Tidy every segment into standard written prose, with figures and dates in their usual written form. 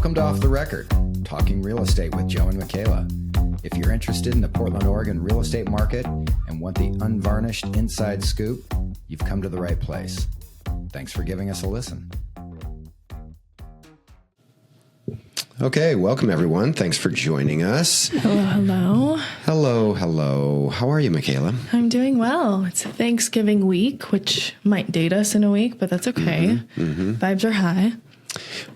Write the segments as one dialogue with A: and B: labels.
A: Welcome to Off the Record, talking real estate with Joe and Makayla. If you're interested in the Portland, Oregon real estate market and want the unvarnished inside scoop, you've come to the right place. Thanks for giving us a listen. Okay, welcome everyone. Thanks for joining us.
B: Hello.
A: Hello. How are you, Makayla?
B: I'm doing well. It's Thanksgiving week, which might date us in a week, but that's okay. Vibes are high.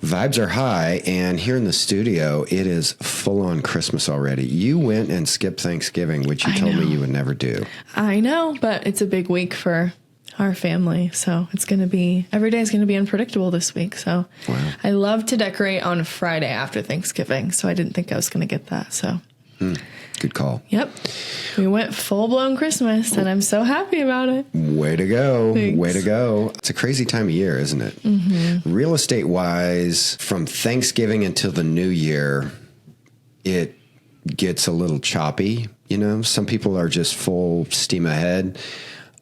A: Vibes are high, and here in the studio, it is full-on Christmas already. You went and skipped Thanksgiving, which you told me you would never do.
B: I know, but it's a big week for our family, so it's going to be, every day is going to be unpredictable this week, so
A: wow.
B: I love to decorate on Friday after Thanksgiving, so I didn't think I was going to get that, so.
A: Good call.
B: Yep. We went full-blown Christmas, and I'm so happy about it.
A: Way to go.
B: Thanks.
A: Way to go. It's a crazy time of year, isn't it? Mm-hmm. Real estate-wise, from Thanksgiving until the new year, it gets a little choppy. You know, some people are just full steam ahead.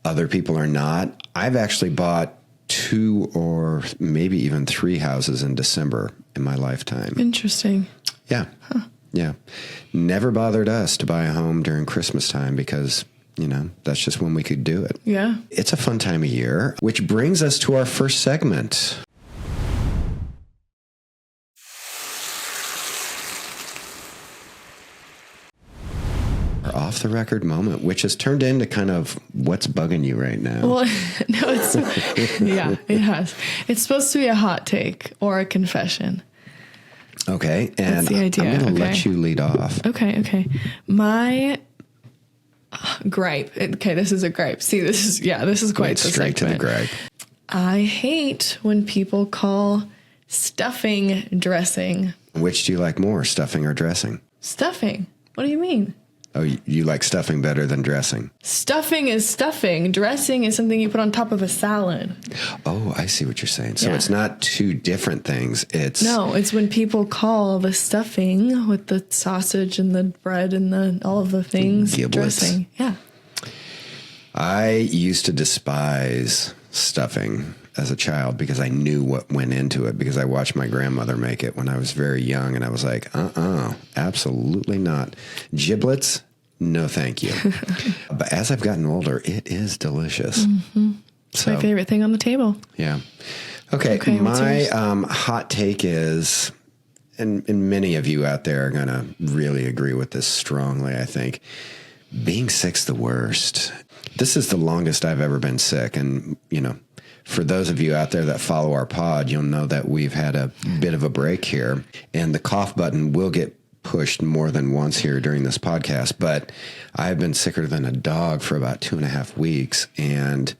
A: Other people are not. I've actually bought 2 or maybe even 3 houses in December in my lifetime.
B: Interesting.
A: Yeah.
B: Huh.
A: Yeah. Never bothered us to buy a home during Christmas time because, you know, that's just when we could do it.
B: Yeah.
A: It's a fun time of year, which brings us to our first segment. Our off the record moment, which has turned into kind of what's bugging you right now.
B: Well, no, yeah, it has. It's supposed to be a hot take or a confession.
A: Okay, and
B: That's the idea.
A: I'm going to let you lead off.
B: Okay. My gripe. Okay, this is a gripe. See, this is quite the
A: straight
B: segment.
A: to the gripe.
B: I hate when people call stuffing dressing.
A: Which do you like more, stuffing or dressing?
B: Stuffing. What do you mean?
A: Oh, you like stuffing better than dressing?
B: Stuffing is stuffing. Dressing is something you put on top of a salad.
A: Oh, I see what you're saying. So
B: Yeah.
A: it's not 2 different things. It's
B: when people call the stuffing with the sausage and the bread and all of the things
A: Giblets.
B: dressing. Yeah.
A: I used to despise stuffing as a child because I knew what went into it because I watched my grandmother make it when I was very young, and I was like, absolutely not. Giblets, no thank you. But as I've gotten older, it is delicious.
B: Mm-hmm. It's my favorite thing on the table.
A: Yeah. Okay, my hot take is, and many of you out there are going to really agree with this strongly, I think, being sick's the worst. This is the longest I've ever been sick, and, you know, for those of you out there that follow our pod, you'll know that we've had a bit of a break here, and the cough button will get pushed more than once here during this podcast, but I've been sicker than a dog for about 2.5 weeks, and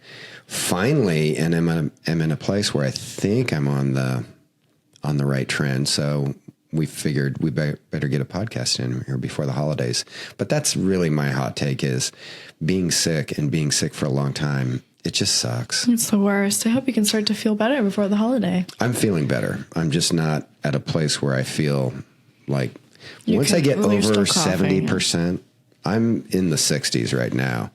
A: finally, and I'm in a place where I think I'm on the right trend, so we figured we better get a podcast in here before the holidays. But that's really my hot take, is being sick and being sick for a long time. It just sucks.
B: It's the worst. I hope you can start to feel better before the holiday.
A: I'm feeling better. I'm just not at a place where I feel like once I get over 70%, I'm in the 60s right now.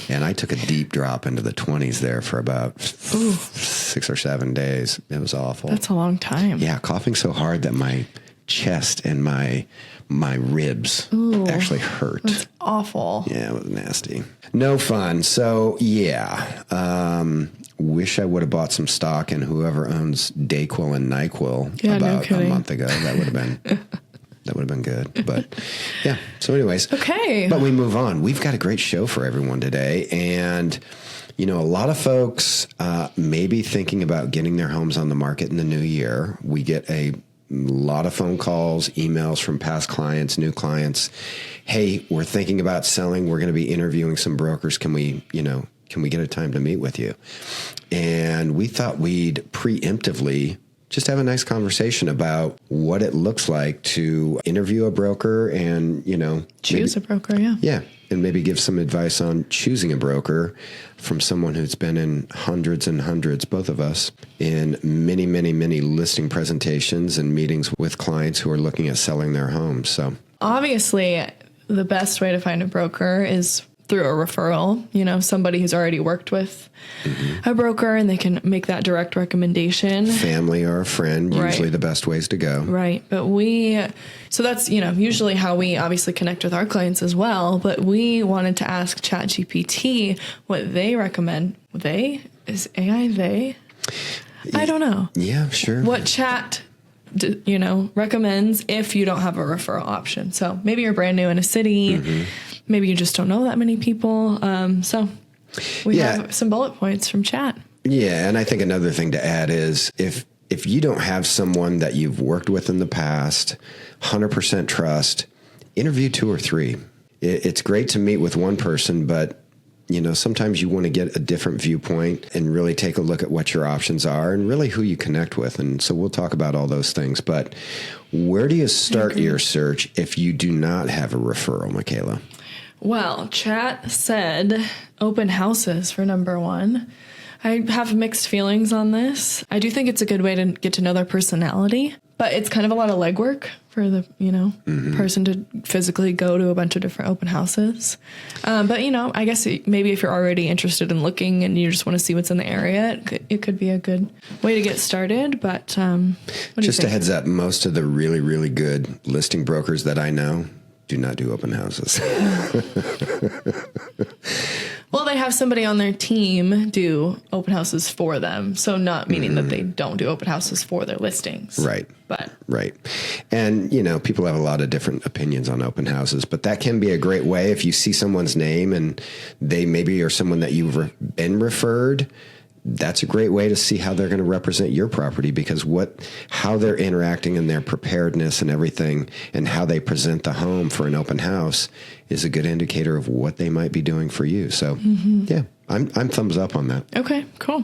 A: And I took a deep drop into the 20s there for about 6 or 7 days. It was awful.
B: That's a long time.
A: Yeah, coughing so hard that my chest and my ribs actually hurt.
B: That's awful.
A: Yeah, it was nasty. No fun. So, yeah. Wish I would have bought some stock in whoever owns Dayquil and NyQuil about a month ago. That would have been good. But yeah. So anyways.
B: Okay.
A: But we move on. We've got a great show for everyone today. And, you know, a lot of folks may be thinking about getting their homes on the market in the new year. We get a lot of phone calls, emails from past clients, new clients. Hey, we're thinking about selling. We're going to be interviewing some brokers. Can we get a time to meet with you? And we thought we'd preemptively just have a nice conversation about what it looks like to interview a broker and, you know,
B: choose a broker. Yeah.
A: Yeah. And maybe give some advice on choosing a broker from someone who's been in hundreds and hundreds, both of us, in many, many, many listing presentations and meetings with clients who are looking at selling their homes. So
B: obviously, the best way to find a broker is through a referral, somebody who's already worked with a broker, and they can make that direct recommendation.
A: Family or a friend, usually the best ways to go.
B: Right. But so that's, usually how we obviously connect with our clients as well. But we wanted to ask ChatGPT what they recommend. Is AI they? I don't know.
A: Yeah, sure.
B: What chat recommends if you don't have a referral option. So maybe you're brand new in a city. Maybe you just don't know that many people. So we have some bullet points from chat. Yeah.
A: And I think another thing to add is if you don't have someone that you've worked with in the past, 100% trust, interview 2 or 3. It's great to meet with one person, but sometimes you want to get a different viewpoint and really take a look at what your options are and really who you connect with. And so we'll talk about all those things. But where do you start your search if you do not have a referral, Makayla?
B: Well, chat said open houses for number 1. I have mixed feelings on this. I do think it's a good way to get to know their personality, but it's kind of a lot of legwork for the, person to physically go to a bunch of different open houses. But, I guess maybe if you're already interested in looking and you just want to see what's in the area, it could be a good way to get started. But
A: just a heads up, most of the really, really good listing brokers that I know do not do open houses.
B: Well, they have somebody on their team do open houses for them. So not meaning that they don't do open houses for their listings.
A: Right.
B: But
A: right. And, people have a lot of different opinions on open houses, but that can be a great way if you see someone's name and they maybe are someone that you've been referred. That's a great way to see how they're going to represent your property, because how they're interacting and their preparedness and everything and how they present the home for an open house is a good indicator of what they might be doing for you. So yeah, I'm thumbs up on that.
B: Okay, cool.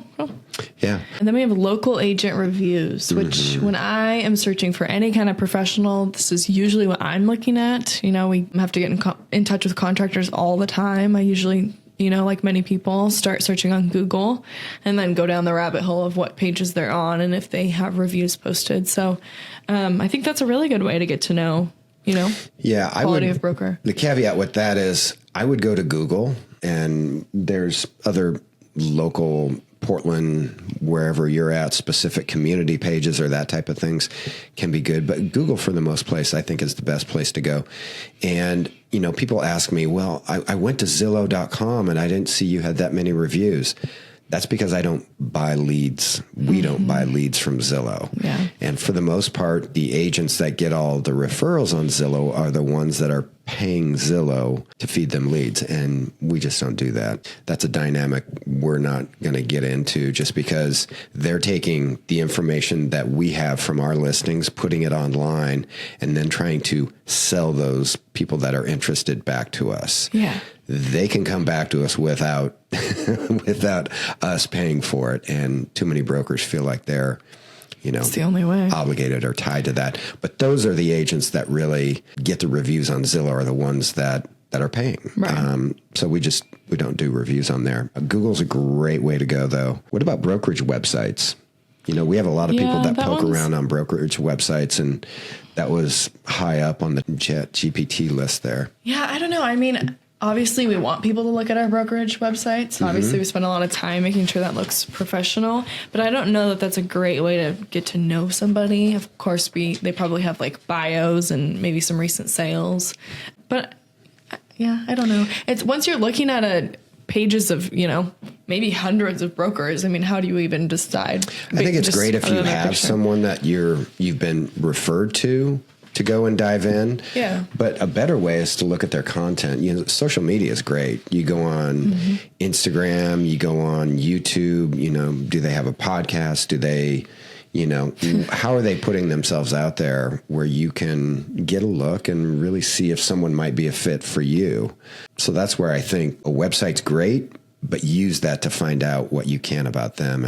A: Yeah.
B: And then we have local agent reviews, which when I am searching for any kind of professional, this is usually what I'm looking at. We have to get in touch with contractors all the time. I usually, like many people, start searching on Google and then go down the rabbit hole of what pages they're on and if they have reviews posted. So I think that's a really good way to get to know, quality of broker.
A: The caveat with that is I would go to Google, and there's other local Portland, wherever you're at, specific community pages or that type of things can be good. But Google, for the most place, I think is the best place to go. And, people ask me, well, I went to Zillow.com and I didn't see you had that many reviews. That's because I don't buy leads. We don't buy leads from Zillow.
B: Yeah.
A: And for the most part, the agents that get all the referrals on Zillow are the ones that are paying Zillow to feed them leads. And we just don't do that. That's a dynamic we're not going to get into, just because they're taking the information that we have from our listings, putting it online, and then trying to sell those people that are interested back to us.
B: Yeah.
A: They can come back to us without us paying for it. And too many brokers feel like they're,
B: it's the only way,
A: obligated or tied to that. But those are the agents that really get the reviews on Zillow, are the ones that are paying.
B: Right.
A: So we don't do reviews on there. Google's a great way to go, though. What about brokerage websites? We have a lot of people that poke around on brokerage websites, and that was high up on the ChatGPT list there.
B: Yeah, I don't know. I mean, obviously, we want people to look at our brokerage websites. Obviously, we spend a lot of time making sure that looks professional. But I don't know that that's a great way to get to know somebody. Of course, they probably have like bios and maybe some recent sales. But yeah, I don't know. It's once you're looking at pages of, maybe hundreds of brokers. I mean, how do you even decide?
A: I think it's great if you have someone that you've been referred to go and dive in.
B: Yeah.
A: But a better way is to look at their content. Social media is great. You go on Instagram, you go on YouTube, do they have a podcast? Do they, how are they putting themselves out there where you can get a look and really see if someone might be a fit for you? So that's where I think a website's great, but use that to find out what you can about them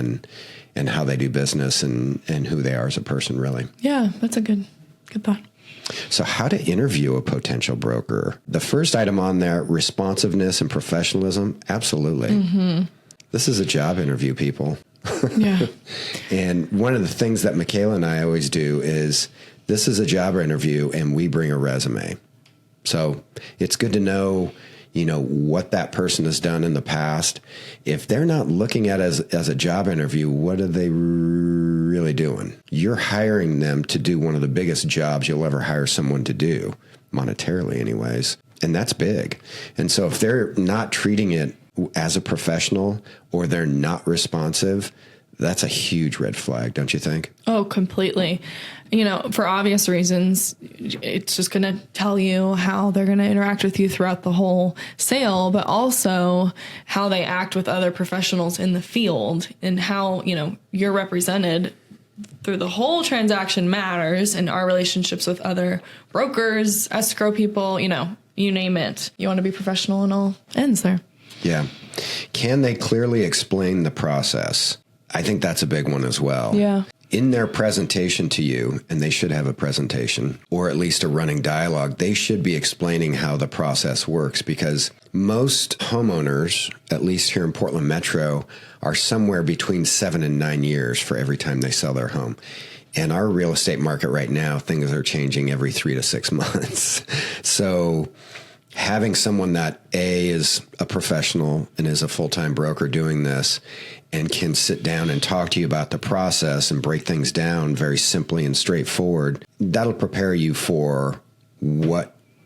A: and how they do business and who they are as a person, really.
B: Yeah, that's a good thought.
A: So how to interview a potential broker. The first item on there, responsiveness and professionalism. Absolutely. This is a job interview, people.
B: Yeah.
A: And one of the things that Makayla and I always do is, this is a job interview and we bring a resume. So it's good to know, what that person has done in the past. If they're not looking at it as a job interview, what are they really doing? You're hiring them to do one of the biggest jobs you'll ever hire someone to do, monetarily anyways. And that's big. And so if they're not treating it as a professional or they're not responsive, that's a huge red flag, don't you think?
B: Oh, completely. For obvious reasons, it's just going to tell you how they're going to interact with you throughout the whole sale, but also how they act with other professionals in the field and how, you're represented through the whole transaction matters, and our relationships with other brokers, escrow people, you name it. You want to be professional and all ends there.
A: Yeah. Can they clearly explain the process? I think that's a big one as well.
B: Yeah.
A: In their presentation to you, and they should have a presentation or at least a running dialogue, they should be explaining how the process works, because most homeowners, at least here in Portland Metro, are somewhere between 7 and 9 years for every time they sell their home. And our real estate market right now, things are changing every 3 to 6 months. So having someone that is a professional and is a full-time broker doing this and can sit down and talk to you about the process and break things down very simply and straightforward, that'll prepare you for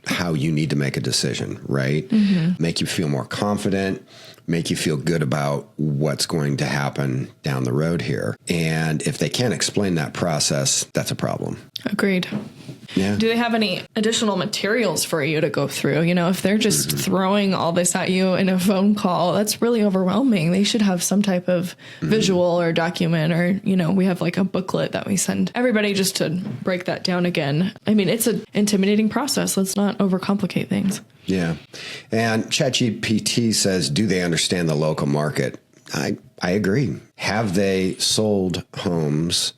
A: how you need to make a decision, right? Mm-hmm. Make you feel more confident, make you feel good about what's going to happen down the road here. And if they can't explain that process, that's a problem.
B: Agreed.
A: Yeah.
B: Do they have any additional materials for you to go through? If they're just throwing all this at you in a phone call, that's really overwhelming. They should have some type of visual or document, or, we have like a booklet that we send everybody just to break that down again. I mean, it's an intimidating process. Let's not overcomplicate things.
A: Yeah. And ChatGPT says, do they understand the local market? I agree. Have they sold homes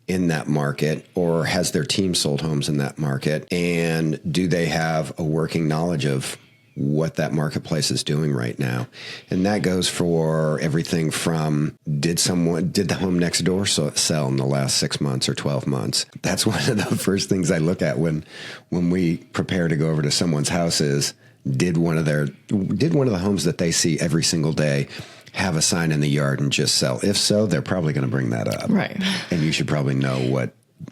A: in that market, or has their team sold homes in that market? And do they have a working knowledge of what that marketplace is doing right now? And that goes for everything from, did the home next door sell in the last 6 months or 12 months? That's one of the first things I look at when we prepare to go over to someone's house is, did one of the homes that they see every single day have a sign in the yard and just sell? If so, they're probably going to bring that up.
B: Right.
A: And you should probably know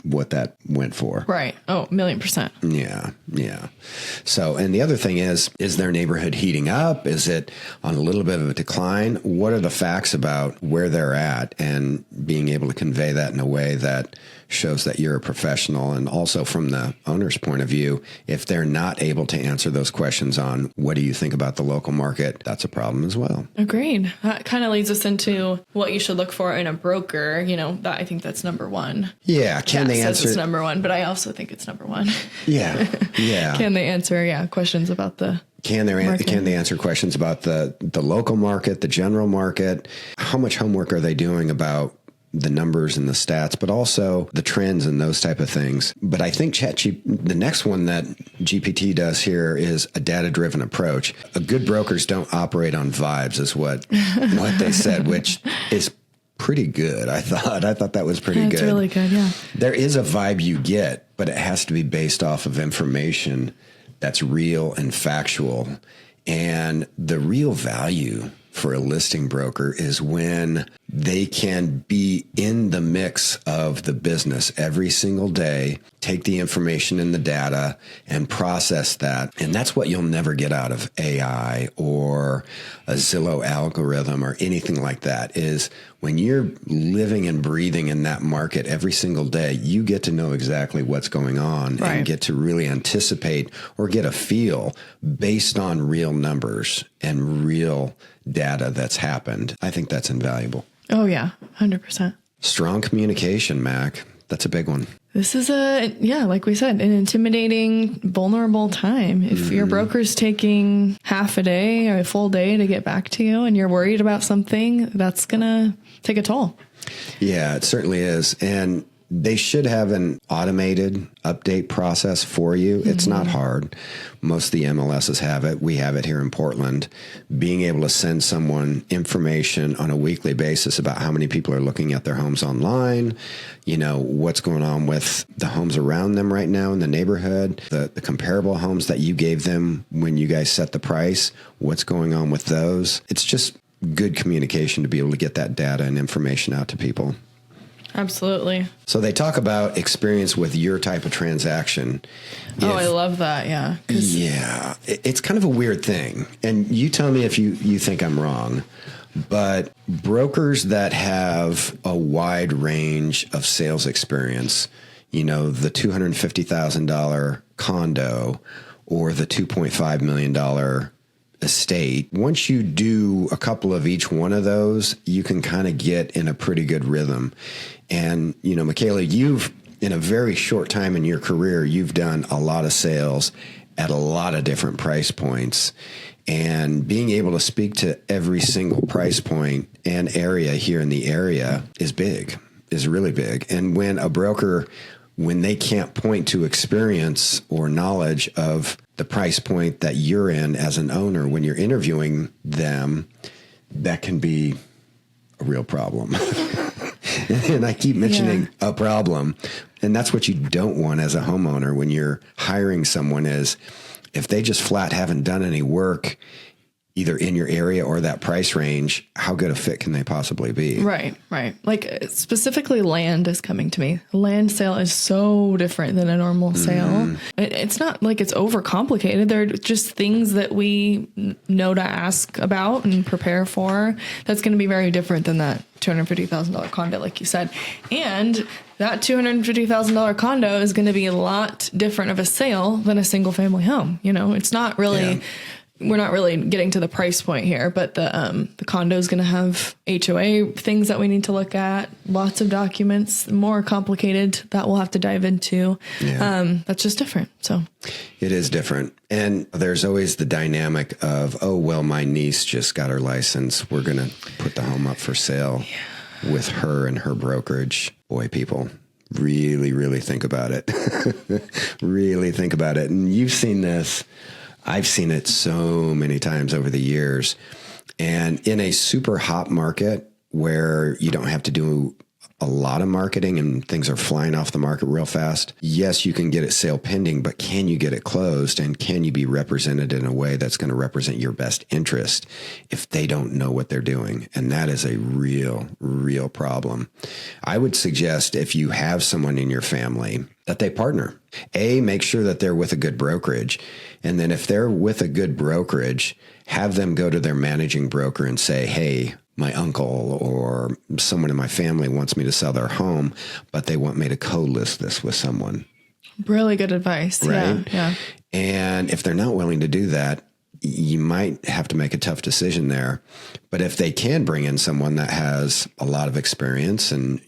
A: what that went for.
B: Right. Oh, 1,000,000%.
A: Yeah. Yeah. So, and the other thing is their neighborhood heating up? Is it on a little bit of a decline? What are the facts about where they're at, and being able to convey that in a way that shows that you're a professional? And also from the owner's point of view, if they're not able to answer those questions on what do you think about the local market, that's a problem as well.
B: Agreed. That kind of leads us into what you should look for in a broker. That I think that's number one.
A: Yeah. Can they answer?
B: It's number one, but I also think it's number one.
A: Yeah. Yeah.
B: Can they answer questions about the
A: Can they answer questions about the local market, the general market? How much homework are they doing about the numbers and the stats, but also the trends and those type of things? But I think the next one that GPT does here is a data-driven approach. Good brokers don't operate on vibes, is what they said, which is pretty good. I thought that was pretty good.
B: It's really good. Yeah.
A: There is a vibe you get, but it has to be based off of information that's real and factual. And the real value for a listing broker is when they can be in the mix of the business every single day, take the information and the data and process that. And that's what you'll never get out of AI or a Zillow algorithm or anything like that, is when you're living and breathing in that market every single day, you get to know exactly what's going on, right, and get to really anticipate or get a feel based on real numbers and real data that's happened. I think that's invaluable.
B: Oh, yeah, 100%.
A: Strong communication, Mac. That's a big one.
B: This is like we said, an intimidating, vulnerable time. If your broker's taking half a day or a full day to get back to you and you're worried about something, that's going to take a toll.
A: Yeah, it certainly is. And they should have an automated update process for you. It's not hard. Most of the MLSs have it. We have it here in Portland. Being able to send someone information on a weekly basis about how many people are looking at their homes online, what's going on with the homes around them right now in the neighborhood, the comparable homes that you gave them when you guys set the price, what's going on with those. It's just good communication to be able to get that data and information out to people.
B: Absolutely.
A: So they talk about experience with your type of transaction.
B: I love that. Yeah.
A: Yeah. It's kind of a weird thing. And you tell me if you think I'm wrong, but brokers that have a wide range of sales experience, the $250,000 condo or the $2.5 million estate, once you do a couple of each one of those, you can kind of get in a pretty good rhythm. And, Makayla, you've, in a very short time in your career, you've done a lot of sales at a lot of different price points. And being able to speak to every single price point and area here in the area is really big. And when a broker, when they can't point to experience or knowledge of the price point that you're in as an owner, when you're interviewing them, that can be a real problem. And I keep mentioning a problem. And that's what you don't want as a homeowner when you're hiring someone is if they just flat haven't done any work either in your area or that price range, how good a fit can they possibly be?
B: Right. Like specifically land is coming to me. A land sale is so different than a normal sale. It's not like it's overcomplicated. They're just things that we know to ask about and prepare for. That's going to be very different than that $250,000 condo, like you said. And that $250,000 condo is going to be a lot different of a sale than a single family home. It's not really... Yeah. We're not really getting to the price point here, but the condo is going to have HOA things that we need to look at, lots of documents, more complicated that we'll have to dive into. Yeah. That's just different. So
A: it is different. And there's always the dynamic of, my niece just got her license. We're going to put the home up for sale with her and her brokerage. Boy, people really, really think about it. Really think about it. And you've seen this. I've seen it so many times over the years. And in a super hot market where you don't have to do a lot of marketing and things are flying off the market real fast, yes, you can get it sale pending, but can you get it closed? And can you be represented in a way that's going to represent your best interest if they don't know what they're doing? And that is a real, real problem. I would suggest if you have someone in your family that they partner. Make sure that they're with a good brokerage. And then if they're with a good brokerage, have them go to their managing broker and say, hey, my uncle or someone in my family wants me to sell their home, but they want me to co-list this with someone.
B: Really good advice.
A: Right?
B: Yeah.
A: And if they're not willing to do that, you might have to make a tough decision there. But if they can bring in someone that has a lot of experience and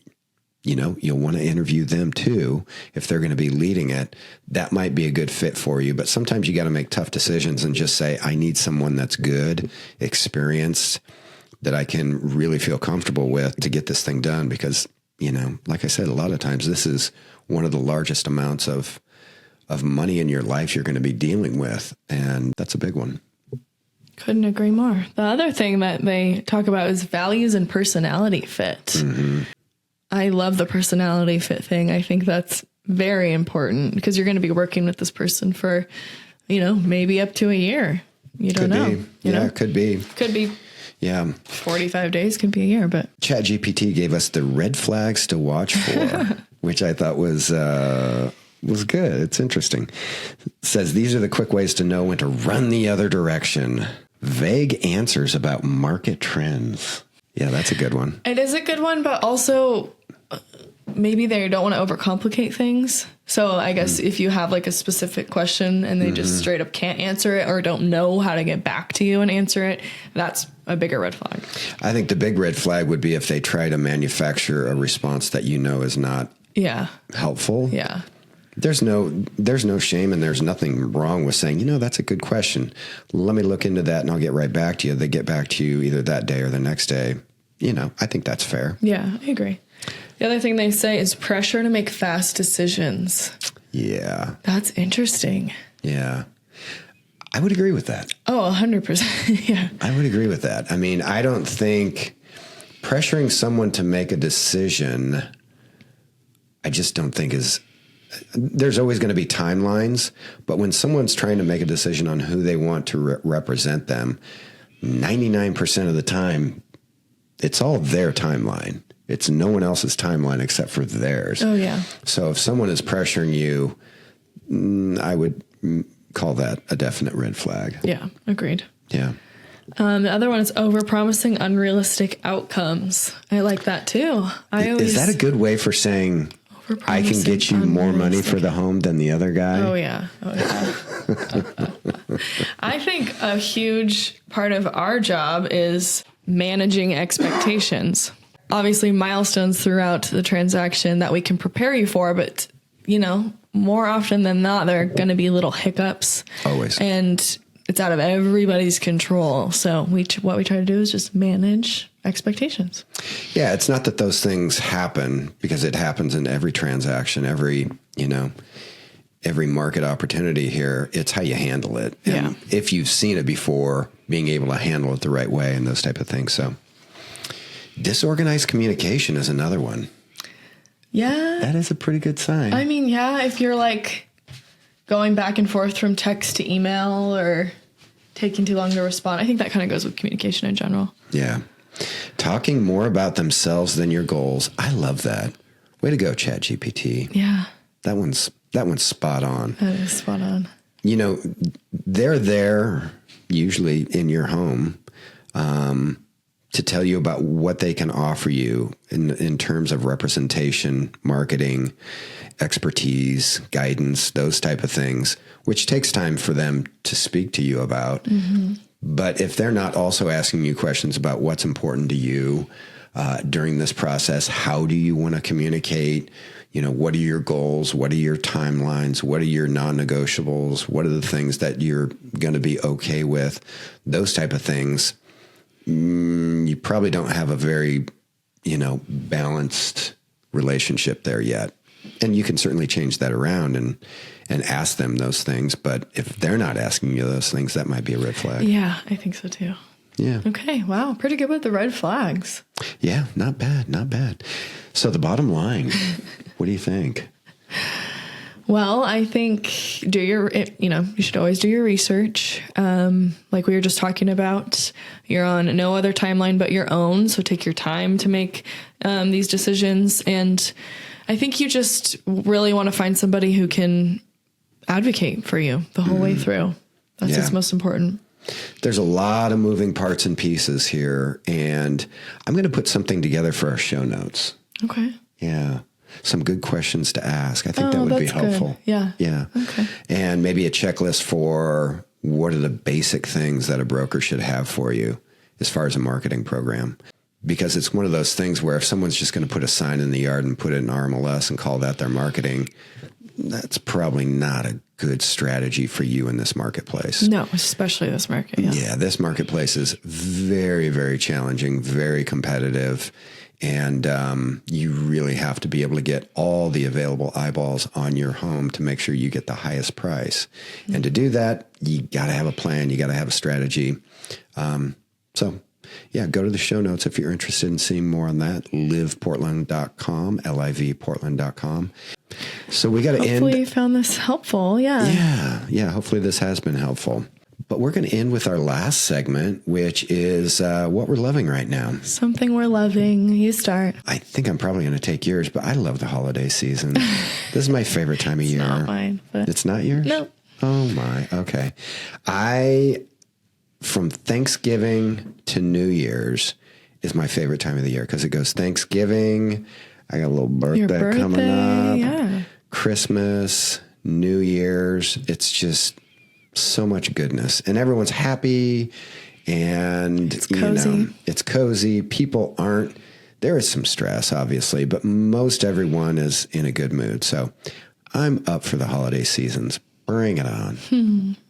A: you'll want to interview them too. If they're going to be leading it, that might be a good fit for you. But sometimes you got to make tough decisions and just say, I need someone that's good, experienced, that I can really feel comfortable with to get this thing done. Because, like I said, a lot of times this is one of the largest amounts of money in your life you're going to be dealing with. And that's a big one.
B: Couldn't agree more. The other thing that they talk about is values and personality fit. Mm-hmm. I love the personality fit thing. I think that's very important because you're going to be working with this person for, maybe up to a year. You don't know.
A: Could be.
B: Could be.
A: Yeah.
B: 45 days could be a year, but
A: ChatGPT gave us the red flags to watch for, which I thought was good. It's interesting. It says these are the quick ways to know when to run the other direction. Vague answers about market trends. Yeah, that's a good one.
B: It is a good one, but also maybe they don't want to overcomplicate things. So I guess if you have like a specific question and they just straight up can't answer it or don't know how to get back to you and answer it, that's a bigger red flag.
A: I think the big red flag would be if they try to manufacture a response that is not helpful.
B: Yeah.
A: There's no shame and there's nothing wrong with saying, that's a good question. Let me look into that and I'll get right back to you. They get back to you either that day or the next day. I think that's fair.
B: Yeah, I agree. The other thing they say is pressure to make fast decisions.
A: Yeah.
B: That's interesting.
A: Yeah. I would agree with that.
B: Oh, 100%. Yeah.
A: I would agree with that. I mean, I don't think pressuring someone to make a decision, I just don't think is, there's always going to be timelines, but when someone's trying to make a decision on who they want to represent them, 99% of the time, it's all their timeline. It's no one else's timeline except for theirs.
B: Oh, yeah.
A: So if someone is pressuring you, I would call that a definite red flag.
B: Yeah, agreed.
A: Yeah.
B: The other one is overpromising unrealistic outcomes. I like that too.
A: Is that a good way for saying I can get you more money for the home than the other guy?
B: Oh, yeah. Oh, yeah. I think a huge part of our job is managing expectations. Obviously, milestones throughout the transaction that we can prepare you for, but, you know, more often than not, there are going to be little hiccups.
A: Always.
B: And it's out of everybody's control. So what we try to do is just manage expectations.
A: Yeah, it's not that those things happen, because it happens in every transaction, every market opportunity here. It's how you handle it. And if you've seen it before, being able to handle it the right way and those type of things. So disorganized communication is another one.
B: Yeah.
A: That is a pretty good sign.
B: I mean, yeah, if you're like going back and forth from text to email or taking too long to respond, I think that kind of goes with communication in general.
A: Yeah. Talking more about themselves than your goals. I love that. Way to go, ChatGPT.
B: Yeah.
A: That one's spot on.
B: That is spot on.
A: You know, they're there usually in your home to tell you about what they can offer you in terms of representation, marketing, expertise, guidance, those type of things, which takes time for them to speak to you about. Mm-hmm. But if they're not also asking you questions about what's important to you during this process, how do you want to communicate? You know, what are your goals? What are your timelines? What are your non-negotiables? What are the things that you're going to be okay with? Those type of things. You probably don't have a very, balanced relationship there yet. And you can certainly change that around and ask them those things. But if they're not asking you those things, that might be a red flag.
B: Yeah, I think so too.
A: Yeah.
B: Okay. Wow. Pretty good with the red flags.
A: Yeah. Not bad. Not bad. So the bottom line, what do you think?
B: Well, I think you should always do your research. Like we were just talking about, you're on no other timeline but your own. So take your time to make these decisions. And I think you just really want to find somebody who can advocate for you the whole way through. That's what's most important.
A: There's a lot of moving parts and pieces here, and I'm going to put something together for our show notes.
B: Okay.
A: Yeah. Some good questions to ask. I think that would be helpful.
B: Good. Yeah.
A: Yeah.
B: Okay.
A: And maybe a checklist for what are the basic things that a broker should have for you as far as a marketing program. Because it's one of those things where if someone's just going to put a sign in the yard and put it in RMLS and call that their marketing, that's probably not a good strategy for you in this marketplace.
B: No, especially this market.
A: Yeah, this marketplace is very, very challenging, very competitive. And you really have to be able to get all the available eyeballs on your home to make sure you get the highest price. Mm-hmm. And to do that, you got to have a plan. You got to have a strategy. Go to the show notes if you're interested in seeing more on that. LivPortland.com, LIVPortland.com. So we got to end.
B: Hopefully you found this helpful. Yeah.
A: Yeah. Hopefully this has been helpful. But we're going to end with our last segment, which is what we're loving right now.
B: Something we're loving. You start.
A: I think I'm probably going to take yours, but I love the holiday season. This is my favorite time of year.
B: It's not mine. But
A: it's not yours?
B: No.
A: Oh, my. Okay. From Thanksgiving to New Year's is my favorite time of the year because it goes Thanksgiving. I got a little birthday coming up.
B: Yeah.
A: Christmas, New Year's. It's just so much goodness, and everyone's happy, and
B: it's cozy.
A: It's cozy. People aren't. There is some stress, obviously, but most everyone is in a good mood. So I'm up for the holiday seasons. Bring it on.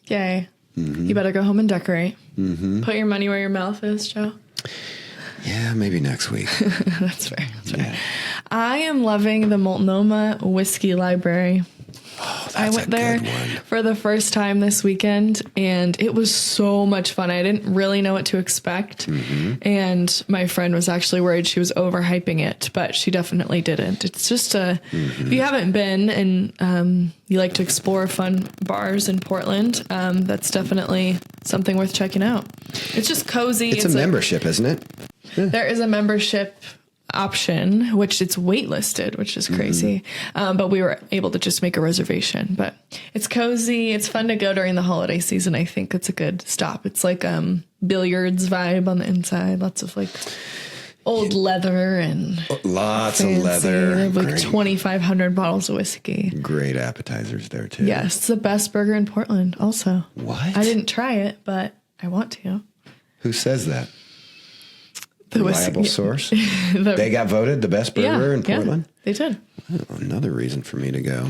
B: Yay. Mm-hmm. You better go home and decorate. Mm-hmm. Put your money where your mouth is, Joe.
A: Yeah, maybe next week.
B: That's fair. I am loving the Multnomah Whiskey Library.
A: Oh, that's
B: I went there for the first time this weekend, and it was so much fun. I didn't really know what to expect, and my friend was actually worried she was overhyping it, but she definitely didn't. It's just if you haven't been and you like to explore fun bars in Portland, that's definitely something worth checking out. It's just cozy.
A: It's a membership, isn't it?
B: Yeah. There is a membership option, which it's waitlisted, which is crazy. But we were able to just make a reservation. But it's cozy. It's fun to go during the holiday season. I think it's a good stop. It's like billiards vibe on the inside. Lots of like old leather and
A: lots
B: fancy.
A: of leather.
B: They have like 2,500 bottles of whiskey.
A: Great appetizers there too.
B: Yes, it's the best burger in Portland. Also,
A: what?
B: I didn't try it, but I want to.
A: Who says that? Reliable source. They got voted the best burger in Portland.
B: Yeah, they did.
A: Oh, another reason for me to go.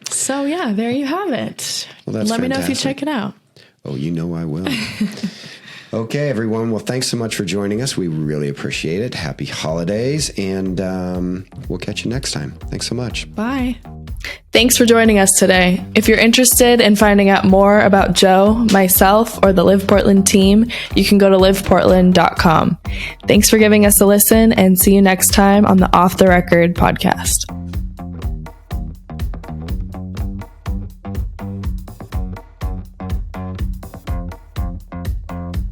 B: So yeah, there you have it.
A: Well, that's
B: Let me know
A: fantastic.
B: if you check it out.
A: Oh, you know I will. Okay, everyone. Well, thanks so much for joining us. We really appreciate it. Happy holidays, and we'll catch you next time. Thanks so much.
B: Bye. Thanks for joining us today. If you're interested in finding out more about Joe, myself, or the LivPortland team, you can go to livportland.com. Thanks for giving us a listen, and see you next time on the Off the Record podcast.